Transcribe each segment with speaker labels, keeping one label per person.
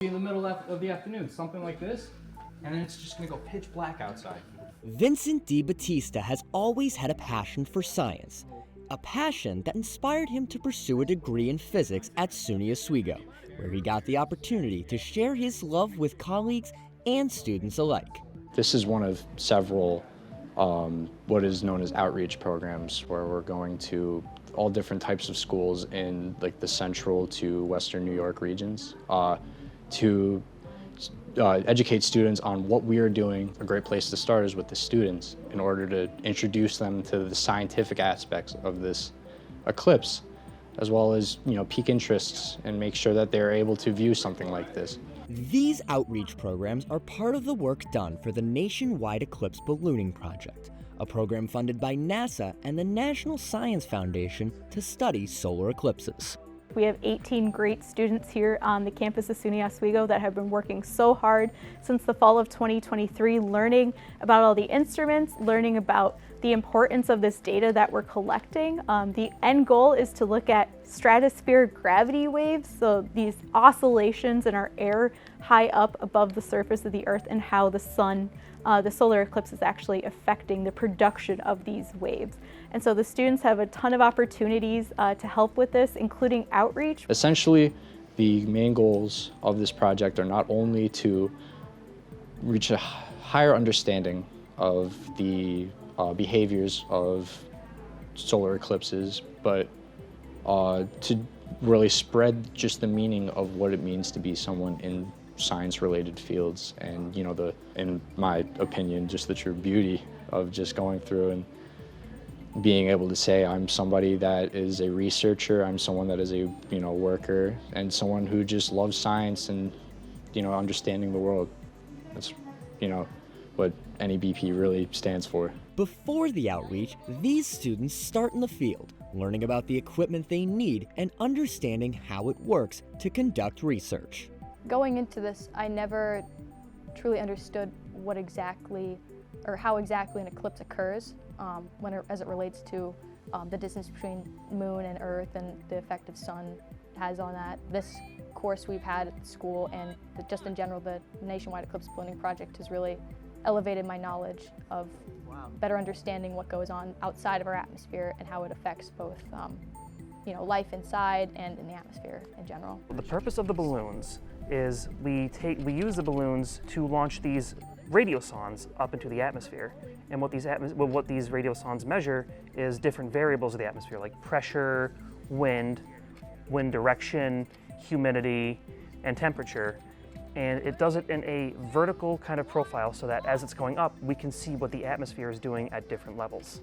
Speaker 1: in the middle of the afternoon, something like this, and then it's just gonna go pitch black outside.
Speaker 2: Vincent DiBattista has always had a passion for science, a passion that inspired him to pursue a degree in physics at SUNY Oswego, where he got the opportunity to share his love with colleagues and students alike.
Speaker 3: This is one of several what is known as outreach programs, where we're going to all different types of schools in like the central to western New York regions to educate students on what we are doing. A great place to start is with the students in order to introduce them to the scientific aspects of this eclipse, as well as, pique interests and make sure that they're able to view something like this.
Speaker 2: These outreach programs are part of the work done for the Nationwide Eclipse Ballooning Project, a program funded by NASA and the National Science Foundation to study solar eclipses.
Speaker 4: We have 18 great students here on the campus of SUNY Oswego that have been working so hard since the fall of 2023, learning about all the instruments, learning about the importance of this data that we're collecting. The end goal is to look at stratospheric gravity waves, so these oscillations in our air high up above the surface of the Earth, and how the sun, the solar eclipse is actually affecting the production of these waves. And so the students have a ton of opportunities to help with this, including outreach.
Speaker 3: Essentially, the main goals of this project are not only to reach a higher understanding of the behaviors of solar eclipses, but to really spread just the meaning of what it means to be someone in science-related fields, and in my opinion, just the true beauty of just going through and being able to say I'm somebody that is a researcher, I'm someone that is a worker, and someone who just loves science and understanding the world. That's what NEBP really stands for.
Speaker 2: Before the outreach, these students start in the field, learning about the equipment they need and understanding how it works to conduct research.
Speaker 5: Going into this, I never truly understood how exactly an eclipse occurs as it relates to the distance between moon and Earth and the effect the sun has on that. This course we've had at school and just in general, the Nationwide Eclipse Ballooning Project has really elevated my knowledge of better understanding what goes on outside of our atmosphere and how it affects both life inside and in the atmosphere in general.
Speaker 6: The purpose of the balloons is we use the balloons to launch these radiosondes up into the atmosphere. And what these radiosondes measure is different variables of the atmosphere, like pressure, wind direction, humidity, and temperature. And it does it in a vertical kind of profile so that as it's going up, we can see what the atmosphere is doing at different levels.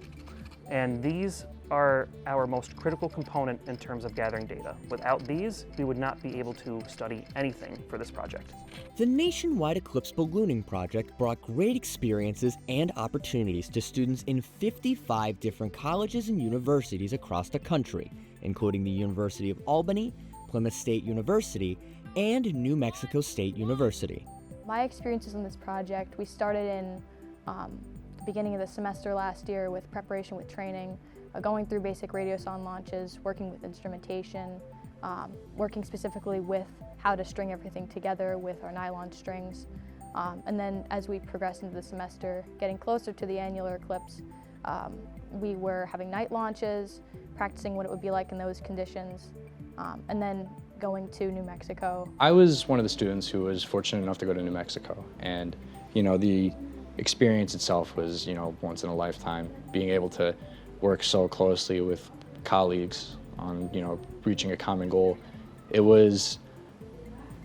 Speaker 6: And these are our most critical component in terms of gathering data. Without these, we would not be able to study anything for this project.
Speaker 2: The Nationwide Eclipse Ballooning Project brought great experiences and opportunities to students in 55 different colleges and universities across the country, including the University of Albany, Plymouth State University, and New Mexico State University.
Speaker 5: My experiences in this project, we started in the beginning of the semester last year with preparation with training, going through basic radiosonde launches, working with instrumentation, working specifically with how to string everything together with our nylon strings. And then as we progressed into the semester, getting closer to the annular eclipse, we were having night launches, practicing what it would be like in those conditions, and then going to New Mexico.
Speaker 3: I was one of the students who was fortunate enough to go to New Mexico, and the experience itself was once in a lifetime. Being able to work so closely with colleagues on reaching a common goal, it was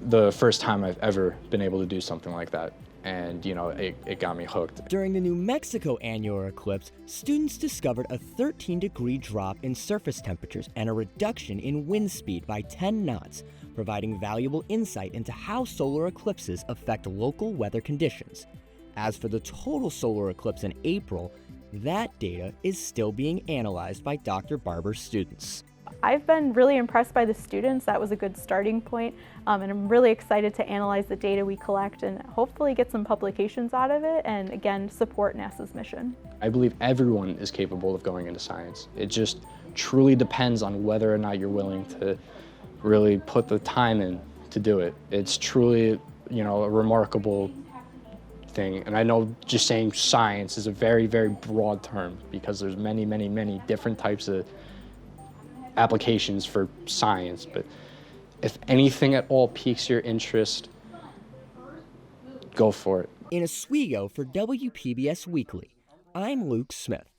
Speaker 3: the first time I've ever been able to do something like that, and it got me hooked.
Speaker 2: During the New Mexico annular eclipse, students discovered a 13-degree drop in surface temperatures and a reduction in wind speed by 10 knots, providing valuable insight into how solar eclipses affect local weather conditions. As for the total solar eclipse in April, that data is still being analyzed by Dr. Barber's students.
Speaker 4: I've been really impressed by the students. That was a good starting point, and I'm really excited to analyze the data we collect and hopefully get some publications out of it and again support NASA's mission.
Speaker 3: I believe everyone is capable of going into science. It just truly depends on whether or not you're willing to really put the time in to do it. It's truly, a remarkable thing. And I know just saying science is a very, very broad term because there's many, many, many different types of applications for science. But if anything at all piques your interest, go for it.
Speaker 2: In Oswego for WPBS Weekly, I'm Luke Smith.